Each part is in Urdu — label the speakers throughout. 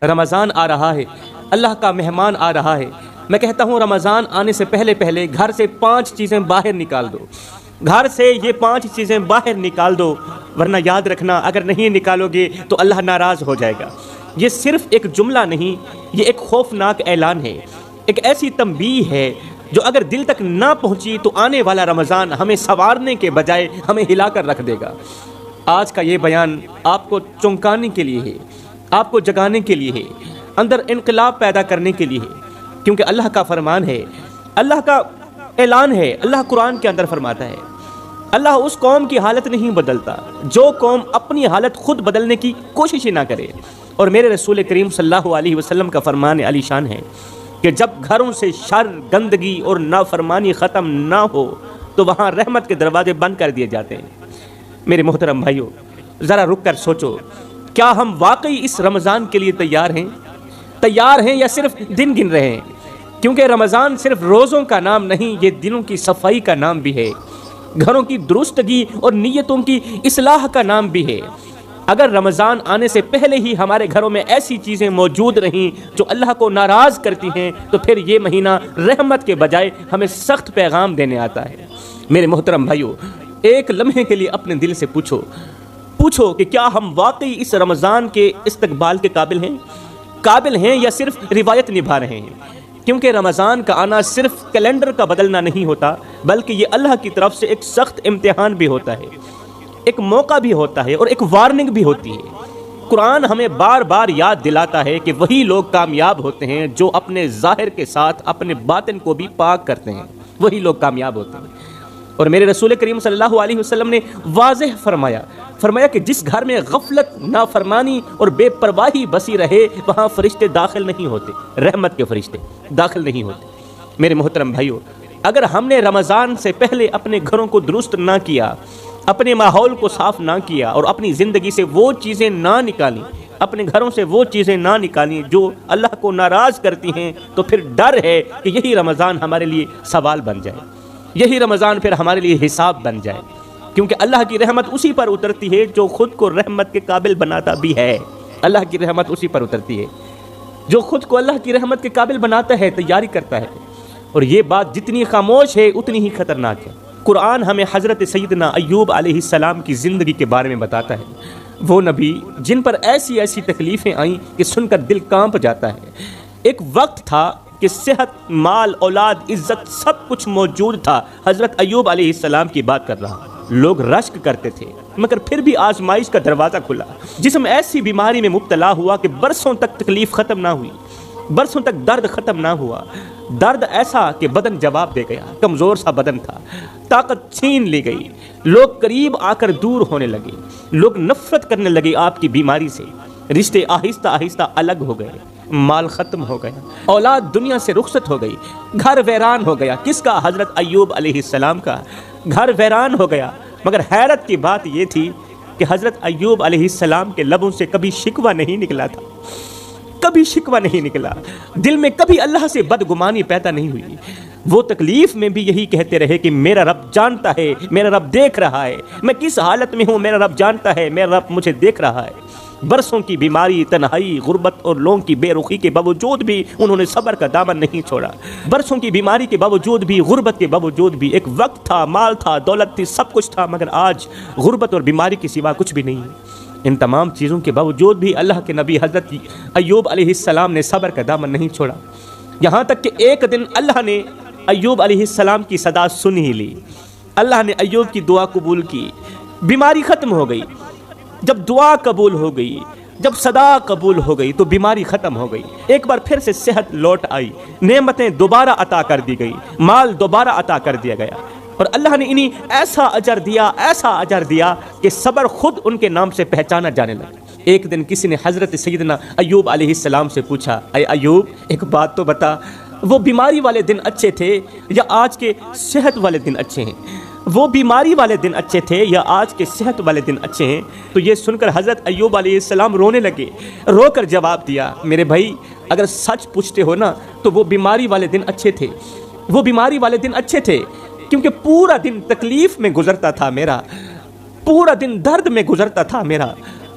Speaker 1: رمضان آ رہا ہے، اللہ کا مہمان آ رہا ہے۔ میں کہتا ہوں رمضان آنے سے پہلے پہلے گھر سے 5 چیزیں باہر نکال دو، گھر سے یہ 5 چیزیں باہر نکال دو، ورنہ یاد رکھنا اگر نہیں نکالو گے تو اللہ ناراض ہو جائے گا۔ یہ صرف ایک جملہ نہیں، یہ ایک خوفناک اعلان ہے، ایک ایسی تنبیہ ہے جو اگر دل تک نہ پہنچی تو آنے والا رمضان ہمیں سنوارنے کے بجائے ہمیں ہلا کر رکھ دے گا۔ آج کا یہ بیان آپ کو چونکانے کے لیے ہے، آپ کو جگانے کے لیے ہے، اندر انقلاب پیدا کرنے کے لیے ہے، کیونکہ اللہ کا فرمان ہے، اللہ کا اعلان ہے۔ اللہ قرآن کے اندر فرماتا ہے اللہ اس قوم کی حالت نہیں بدلتا جو قوم اپنی حالت خود بدلنے کی کوشش ہی نہ کرے۔ اور میرے رسول کریم صلی اللہ علیہ وسلم کا فرمان علی شان ہے کہ جب گھروں سے شر، گندگی اور نافرمانی ختم نہ ہو تو وہاں رحمت کے دروازے بند کر دیے جاتے ہیں۔ میرے محترم بھائیو، ذرا رک کر سوچو، کیا ہم واقعی اس رمضان کے لیے تیار ہیں یا صرف دن گن رہے ہیں؟ کیونکہ رمضان صرف روزوں کا نام نہیں، یہ دلوں کی صفائی کا نام بھی ہے، گھروں کی درستگی اور نیتوں کی اصلاح کا نام بھی ہے۔ اگر رمضان آنے سے پہلے ہی ہمارے گھروں میں ایسی چیزیں موجود رہیں جو اللہ کو ناراض کرتی ہیں تو پھر یہ مہینہ رحمت کے بجائے ہمیں سخت پیغام دینے آتا ہے۔ میرے محترم بھائیو، ایک لمحے کے لیے اپنے دل سے پوچھو کہ کیا ہم واقعی اس رمضان کے استقبال کے قابل ہیں یا صرف روایت نبھا رہے ہیں؟ کیونکہ رمضان کا آنا صرف کیلنڈر کا بدلنا نہیں ہوتا، بلکہ یہ اللہ کی طرف سے ایک سخت امتحان بھی ہوتا ہے، ایک موقع بھی ہوتا ہے اور ایک وارننگ بھی ہوتی ہے۔ قرآن ہمیں بار بار یاد دلاتا ہے کہ وہی لوگ کامیاب ہوتے ہیں جو اپنے ظاہر کے ساتھ اپنے باطن کو بھی پاک کرتے ہیں، وہی لوگ کامیاب ہوتے ہیں۔ اور میرے رسول کریم صلی اللہ علیہ وسلم نے واضح فرمایا کہ جس گھر میں غفلت، نافرمانی اور بے پرواہی بسی رہے وہاں فرشتے داخل نہیں ہوتے، رحمت کے فرشتے داخل نہیں ہوتے۔ میرے محترم بھائیو، اگر ہم نے رمضان سے پہلے اپنے گھروں کو درست نہ کیا، اپنے ماحول کو صاف نہ کیا اور اپنی زندگی سے وہ چیزیں نہ نکالیں، اپنے گھروں سے وہ چیزیں نہ نکالیں جو اللہ کو ناراض کرتی ہیں، تو پھر ڈر ہے کہ یہی رمضان ہمارے لیے سوال بن جائے، یہی رمضان پھر ہمارے لیے حساب بن جائے، کیونکہ اللہ کی رحمت اسی پر اترتی ہے جو خود کو رحمت کے قابل بناتا بھی ہے۔ اللہ کی رحمت اسی پر اترتی ہے جو خود کو اللہ کی رحمت کے قابل بناتا ہے، تیاری کرتا ہے۔ اور یہ بات جتنی خاموش ہے اتنی ہی خطرناک ہے۔ قرآن ہمیں حضرت سیدنا ایوب علیہ السلام کی زندگی کے بارے میں بتاتا ہے، وہ نبی جن پر ایسی تکلیفیں آئیں کہ سن کر دل کانپ جاتا ہے۔ ایک وقت تھا کہ صحت، مال، اولاد، عزت سب کچھ موجود تھا۔ حضرت ایوب علیہ السلام کی بات کر رہا ہوں۔ لوگ رشک کرتے تھے مگر پھر بھی آزمائش کا دروازہ کھلا۔ جسم ایسی بیماری میں مبتلا ہوا کہ برسوں تک تکلیف ختم نہ ہوئی، برسوں تک درد ختم نہ ہوا۔ درد ایسا کہ بدن جواب دے گیا، کمزور سا بدن تھا، طاقت چھین لی گئی، لوگ قریب آ کر دور ہونے لگے، لوگ نفرت کرنے لگے آپ کی بیماری سے، رشتے آہستہ آہستہ الگ ہو گئے، مال ختم ہو گیا، اولاد دنیا سے رخصت ہو گئی، گھر ویران ہو گیا۔ کس کا؟ حضرت ایوب علیہ السلام کا گھر ویران ہو گیا۔ مگر حیرت کی بات یہ تھی کہ حضرت ایوب علیہ السلام کے لبوں سے کبھی شکوہ نہیں نکلا تھا، کبھی شکوہ نہیں نکلا، دل میں کبھی اللہ سے بدگمانی پیدا نہیں ہوئی۔ وہ تکلیف میں بھی یہی کہتے رہے کہ میرا رب جانتا ہے، میرا رب دیکھ رہا ہے، میں کس حالت میں ہوں میرا رب جانتا ہے، میرا رب مجھے دیکھ رہا ہے۔ برسوں کی بیماری، تنہائی، غربت اور لوگوں کی بے رخی کے باوجود بھی انہوں نے صبر کا دامن نہیں چھوڑا۔ برسوں کی بیماری کے باوجود بھی، غربت کے باوجود بھی، ایک وقت تھا، مال تھا، دولت تھی، سب کچھ تھا، مگر آج غربت اور بیماری کے سوا کچھ بھی نہیں ہے۔ ان تمام چیزوں کے باوجود بھی اللہ کے نبی حضرت ایوب علیہ السلام نے صبر کا دامن نہیں چھوڑا، یہاں تک کہ ایک دن اللہ نے ایوب علیہ السلام کی صدا سن ہی لی۔ اللہ نے ایوب کی دعا قبول کی، بیماری ختم ہو گئی۔ جب دعا قبول ہو گئی، جب صدا قبول ہو گئی تو بیماری ختم ہو گئی، ایک بار پھر سے صحت لوٹ آئی، نعمتیں دوبارہ عطا کر دی گئی، مال دوبارہ عطا کر دیا گیا، اور اللہ نے انہیں ایسا اجر دیا کہ صبر خود ان کے نام سے پہچانا جانے لگا۔ ایک دن کسی نے حضرت سیدنا ایوب علیہ السلام سے پوچھا، اے ایوب ایک بات تو بتا، وہ بیماری والے دن اچھے تھے یا آج کے صحت والے دن اچھے ہیں؟ وہ بیماری والے دن اچھے تھے یا آج کے صحت والے دن اچھے ہیں؟ تو یہ سن کر حضرت ایوب علیہ السلام رونے لگے، رو کر جواب دیا، میرے بھائی اگر سچ پوچھتے ہو نا تو وہ بیماری والے دن اچھے تھے، وہ بیماری والے دن اچھے تھے، کیونکہ پورا دن تکلیف میں گزرتا تھا میرا، پورا دن درد میں گزرتا تھا میرا،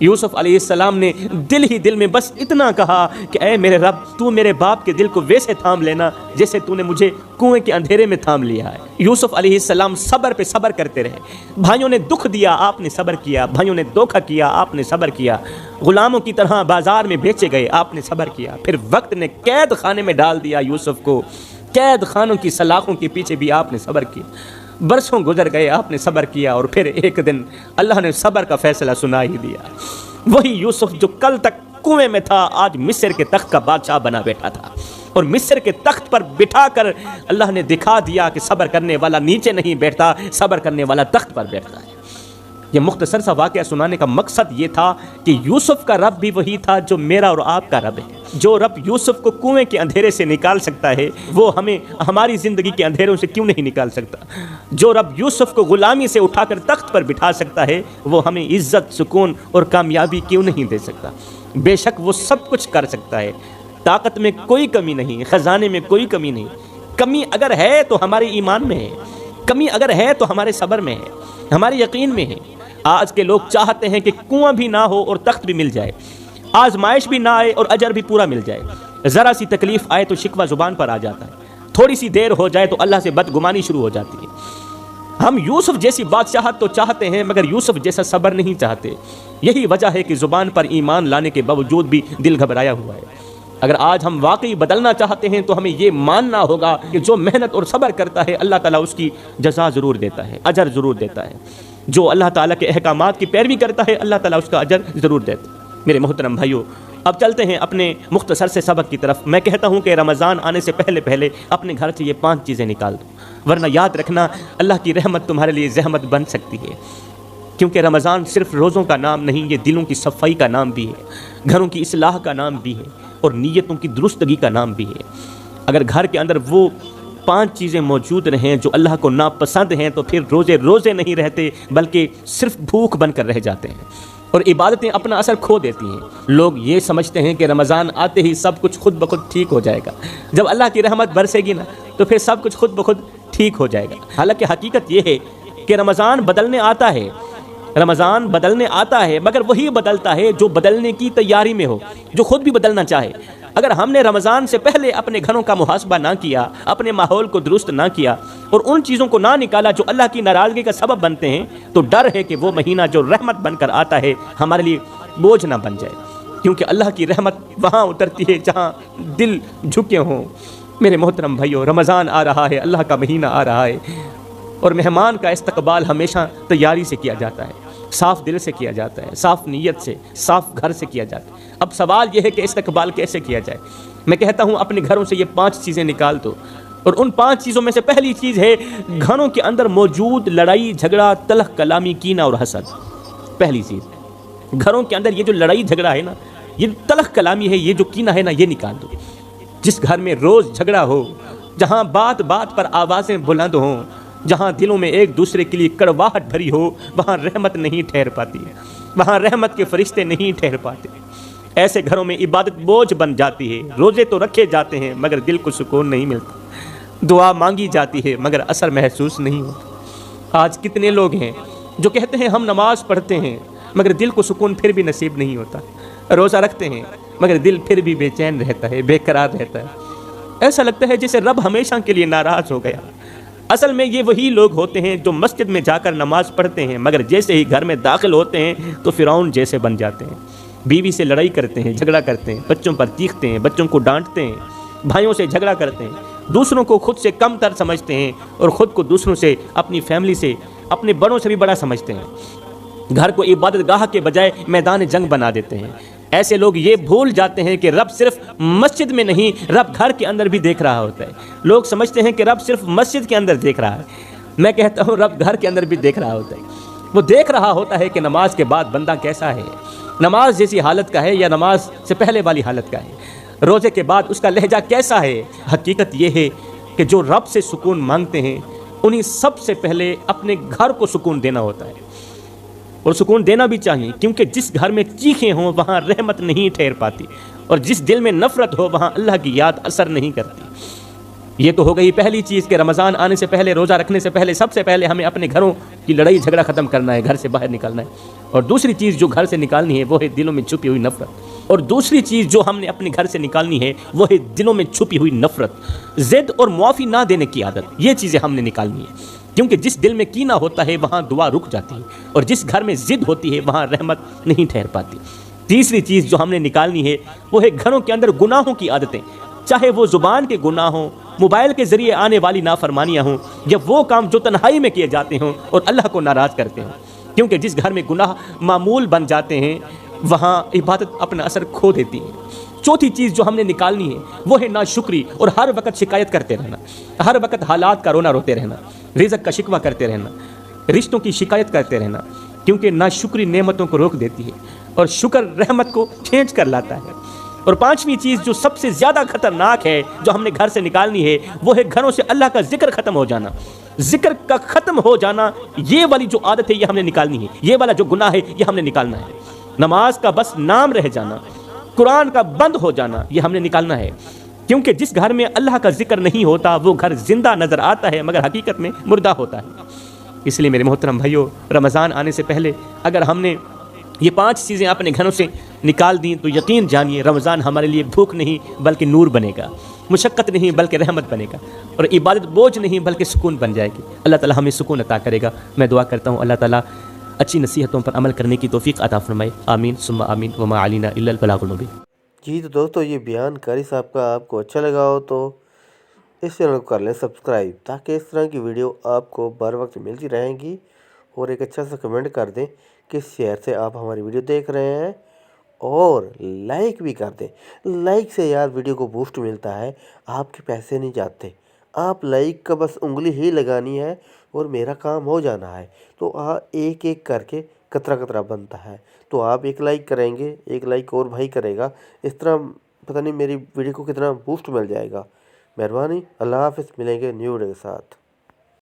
Speaker 1: یوسف علیہ السلام نے دل ہی دل میں بس اتنا کہا کہ اے میرے رب، تو میرے باپ کے دل کو ویسے تھام لینا جیسے تو نے مجھے کنویں کے اندھیرے میں تھام لیا ہے۔ یوسف علیہ السلام صبر پہ صبر کرتے رہے۔ بھائیوں نے دکھ دیا، آپ نے صبر کیا۔ بھائیوں نے دھوکہ کیا، آپ نے صبر کیا۔ غلاموں کی طرح بازار میں بیچے گئے، آپ نے صبر کیا۔ پھر وقت نے قید خانے میں ڈال دیا یوسف کو، قید خانوں کی سلاخوں کے پیچھے بھی آپ نے صبر کیا۔ برسوں گزر گئے، آپ نے صبر کیا، اور پھر ایک دن اللہ نے صبر کا فیصلہ سنا ہی دیا۔ وہی یوسف جو کل تک کنویں میں تھا، آج مصر کے تخت کا بادشاہ بنا بیٹھا تھا، اور مصر کے تخت پر بٹھا کر اللہ نے دکھا دیا کہ صبر کرنے والا نیچے نہیں بیٹھتا، صبر کرنے والا تخت پر بیٹھتا ہے۔ یہ مختصر سا واقعہ سنانے کا مقصد یہ تھا کہ یوسف کا رب بھی وہی تھا جو میرا اور آپ کا رب ہے۔ جو رب یوسف کو کنویں کے اندھیرے سے نکال سکتا ہے، وہ ہمیں ہماری زندگی کے اندھیروں سے کیوں نہیں نکال سکتا؟ جو رب یوسف کو غلامی سے اٹھا کر تخت پر بٹھا سکتا ہے، وہ ہمیں عزت، سکون اور کامیابی کیوں نہیں دے سکتا؟ بے شک وہ سب کچھ کر سکتا ہے، طاقت میں کوئی کمی نہیں، خزانے میں کوئی کمی نہیں۔ کمی اگر ہے تو ہمارے ایمان میں ہے، کمی اگر ہے تو ہمارے صبر میں ہے، ہمارے یقین میں ہے۔ آج کے لوگ چاہتے ہیں کہ کنواں بھی نہ ہو اور تخت بھی مل جائے، آزمائش بھی نہ آئے اور اجر بھی پورا مل جائے۔ ذرا سی تکلیف آئے تو شکوہ زبان پر آ جاتا ہے، تھوڑی سی دیر ہو جائے تو اللہ سے بدگمانی شروع ہو جاتی ہے۔ ہم یوسف جیسی بادشاہت تو چاہتے ہیں، مگر یوسف جیسا صبر نہیں چاہتے۔ یہی وجہ ہے کہ زبان پر ایمان لانے کے باوجود بھی دل گھبرایا ہوا ہے۔ اگر آج ہم واقعی بدلنا چاہتے ہیں تو ہمیں یہ ماننا ہوگا کہ جو محنت اور صبر کرتا ہے، اللہ تعالیٰ اس کی جزا ضرور دیتا ہے، اجر ضرور دیتا ہے۔ جو اللہ تعالیٰ کے احکامات کی پیروی کرتا ہے، اللہ تعالیٰ اس کا اجر ضرور دیتا ہے۔ میرے محترم بھائیو، اب چلتے ہیں اپنے مختصر سے سبق کی طرف۔ میں کہتا ہوں کہ رمضان آنے سے پہلے پہلے اپنے گھر سے یہ 5 چیزیں نکال دو، ورنہ یاد رکھنا اللہ کی رحمت تمہارے لیے زحمت بن سکتی ہے۔ کیونکہ رمضان صرف روزوں کا نام نہیں، یہ دلوں کی صفائی کا نام بھی ہے، گھروں کی اصلاح کا نام بھی ہے، اور نیتوں کی درستگی کا نام بھی ہے۔ اگر گھر کے اندر وہ 5 چیزیں موجود رہیں جو اللہ کو ناپسند ہیں، تو پھر روزے نہیں رہتے، بلکہ صرف بھوک بن کر رہ جاتے ہیں، اور عبادتیں اپنا اثر کھو دیتی ہیں۔ لوگ یہ سمجھتے ہیں کہ رمضان آتے ہی سب کچھ خود بخود ٹھیک ہو جائے گا، جب اللہ کی رحمت برسے گی نا تو پھر سب کچھ خود بخود ٹھیک ہو جائے گا۔ حالانکہ حقیقت یہ ہے کہ رمضان بدلنے آتا ہے، رمضان بدلنے آتا ہے، مگر وہی بدلتا ہے جو بدلنے کی تیاری میں ہو، جو خود بھی بدلنا چاہے۔ اگر ہم نے رمضان سے پہلے اپنے گھروں کا محاسبہ نہ کیا، اپنے ماحول کو درست نہ کیا، اور ان چیزوں کو نہ نکالا جو اللہ کی ناراضگی کا سبب بنتے ہیں، تو ڈر ہے کہ وہ مہینہ جو رحمت بن کر آتا ہے ہمارے لیے بوجھ نہ بن جائے، کیونکہ اللہ کی رحمت وہاں اترتی ہے جہاں دل جھکے ہوں۔ میرے محترم بھائیو، رمضان آ رہا ہے، اللہ کا مہینہ آ رہا ہے، اور مہمان کا استقبال ہمیشہ تیاری سے کیا جاتا ہے، صاف دل سے کیا جاتا ہے، صاف نیت سے، صاف گھر سے کیا جاتا ہے۔ اب سوال یہ ہے کہ استقبال کیسے کیا جائے؟ میں کہتا ہوں اپنے گھروں سے یہ 5 چیزیں نکال دو، اور ان 5 چیزوں میں سے پہلی چیز ہے گھروں کے اندر موجود لڑائی جھگڑا، تلخ کلامی، کینہ اور حسد۔ پہلی چیز، گھروں کے اندر یہ جو لڑائی جھگڑا ہے نا، یہ تلخ کلامی ہے، یہ جو کینہ ہے نا، یہ نکال دو۔ جس گھر میں روز جھگڑا ہو، جہاں بات بات پر آوازیں بلند ہوں، جہاں دلوں میں ایک دوسرے کے لیے کڑواہٹ بھری ہو، وہاں رحمت نہیں ٹھہر پاتی ہے، وہاں رحمت کے فرشتے نہیں ٹھہر پاتے۔ ایسے گھروں میں عبادت بوجھ بن جاتی ہے، روزے تو رکھے جاتے ہیں مگر دل کو سکون نہیں ملتا، دعا مانگی جاتی ہے مگر اثر محسوس نہیں ہوتا۔ آج کتنے لوگ ہیں جو کہتے ہیں ہم نماز پڑھتے ہیں مگر دل کو سکون پھر بھی نصیب نہیں ہوتا، روزہ رکھتے ہیں مگر دل پھر بھی بے چین رہتا ہے، بے قرار رہتا ہے، ایسا لگتا ہے جیسے رب ہمیشہ کے لیے ناراض ہو گیا۔ اصل میں یہ وہی لوگ ہوتے ہیں جو مسجد میں جا کر نماز پڑھتے ہیں مگر جیسے ہی گھر میں داخل ہوتے ہیں تو فرعون جیسے بن جاتے ہیں، بیوی سے لڑائی کرتے ہیں، جھگڑا کرتے ہیں، بچوں پر چیختے ہیں، بچوں کو ڈانٹتے ہیں، بھائیوں سے جھگڑا کرتے ہیں، دوسروں کو خود سے کم تر سمجھتے ہیں، اور خود کو دوسروں سے، اپنی فیملی سے، اپنے بڑوں سے بھی بڑا سمجھتے ہیں۔ گھر کو عبادت گاہ کے بجائے میدان جنگ بنا دیتے ہیں۔ ایسے لوگ یہ بھول جاتے ہیں کہ رب صرف مسجد میں نہیں، رب گھر کے اندر بھی دیکھ رہا ہوتا ہے۔ لوگ سمجھتے ہیں کہ رب صرف مسجد کے اندر دیکھ رہا ہے، میں کہتا ہوں رب گھر کے اندر بھی دیکھ رہا ہوتا ہے۔ وہ دیکھ رہا ہوتا ہے کہ نماز کے بعد بندہ کیسا ہے، نماز جیسی حالت کا ہے یا نماز سے پہلے والی حالت کا ہے، روزے کے بعد اس کا لہجہ کیسا ہے۔ حقیقت یہ ہے کہ جو رب سے سکون مانگتے ہیں انہیں سب سے پہلے اپنے گھر کو سکون دینا ہوتا ہے، اور سکون دینا بھی چاہیے، کیونکہ جس گھر میں چیخیں ہوں وہاں رحمت نہیں ٹھہر پاتی، اور جس دل میں نفرت ہو وہاں اللہ کی یاد اثر نہیں کرتی۔ یہ تو ہو گئی پہلی چیز کہ رمضان آنے سے پہلے، روزہ رکھنے سے پہلے، سب سے پہلے ہمیں اپنے گھروں کی لڑائی جھگڑا ختم کرنا ہے، گھر سے باہر نکالنا ہے۔ اور دوسری چیز جو گھر سے نکالنی ہے وہ ہے دلوں میں چھپی ہوئی نفرت۔ اور دوسری چیز جو ہم نے اپنے گھر سے نکالنی ہے وہ ہے دلوں میں چھپی ہوئی نفرت، ضد اور معافی نہ دینے کی عادت۔ یہ چیزیں ہم نے نکالنی ہے، کیونکہ جس دل میں کینہ ہوتا ہے وہاں دعا رک جاتی ہے، اور جس گھر میں ضد ہوتی ہے وہاں رحمت نہیں ٹھہر پاتی۔ تیسری چیز جو ہم نے نکالنی ہے وہ ہے گھروں کے اندر گناہوں کی عادتیں، چاہے وہ زبان کے گناہ ہوں، موبائل کے ذریعے آنے والی نافرمانیاں ہوں، یا وہ کام جو تنہائی میں کیے جاتے ہوں اور اللہ کو ناراض کرتے ہوں۔ کیونکہ جس گھر میں گناہ معمول بن جاتے ہیں وہاں عبادت اپنا اثر کھو دیتی ہے۔ چوتھی چیز جو ہم نے نکالنی ہے وہ ہے ناشکری اور ہر وقت شکایت کرتے رہنا، ہر وقت حالات کا رونا روتے رہنا، رزق کا شکوہ کرتے رہنا، رشتوں کی شکایت کرتے رہنا، کیونکہ ناشکری نعمتوں کو روک دیتی ہے اور شکر رحمت کو کھینچ کر لاتا ہے۔ اور پانچویں چیز جو سب سے زیادہ خطرناک ہے جو ہم نے گھر سے نکالنی ہے وہ ہے گھروں سے اللہ کا ذکر ختم ہو جانا۔ ذکر کا ختم ہو جانا، یہ والی جو عادت ہے یہ ہم نے نکالنی ہے، یہ والا جو گناہ ہے یہ ہم نے نکالنا ہے۔ نماز کا بس نام رہ جانا، قرآن کا بند ہو جانا، یہ ہم نے نکالنا ہے، کیونکہ جس گھر میں اللہ کا ذکر نہیں ہوتا وہ گھر زندہ نظر آتا ہے مگر حقیقت میں مردہ ہوتا ہے۔ اس لیے میرے محترم بھائیو، رمضان آنے سے پہلے اگر ہم نے یہ 5 چیزیں اپنے گھروں سے نکال دیں تو یقین جانیے رمضان ہمارے لیے بھوک نہیں بلکہ نور بنے گا، مشقت نہیں بلکہ رحمت بنے گا، اور عبادت بوجھ نہیں بلکہ سکون بن جائے گی۔ اللہ تعالی ہمیں سکون عطا کرے گا۔ میں دعا کرتا ہوں اللہ تعالی اچھی نصیحتوں پر عمل کرنے کی توفیق عطا فرمائے، آمین ثم آمین، وما علینا الا البلاغ المبین۔
Speaker 2: جی تو دوستو، یہ بیان قاری صاحب کا آپ کو اچھا لگا ہو تو اس چینل کو کر لیں سبسکرائب، تاکہ اس طرح کی ویڈیو آپ کو بر وقت ملتی رہیں گی، اور ایک اچھا سا کمنٹ کر دیں کس شہر سے آپ ہماری ویڈیو دیکھ رہے ہیں، اور لائک بھی کر دیں۔ لائک سے یار ویڈیو کو بوسٹ ملتا ہے، آپ کے پیسے نہیں جاتے، آپ لائک کا بس انگلی ہی لگانی ہے اور میرا کام ہو جانا ہے۔ تو ایک ایک کر کے قطرہ قطرہ بنتا ہے، تو آپ ایک لائک کریں گے، ایک لائک اور بھائی کرے گا، اس طرح پتہ نہیں میری ویڈیو کو کتنا بوسٹ مل جائے گا۔ مہربانی، اللہ حافظ، ملیں گے نیو ویڈیو کے ساتھ۔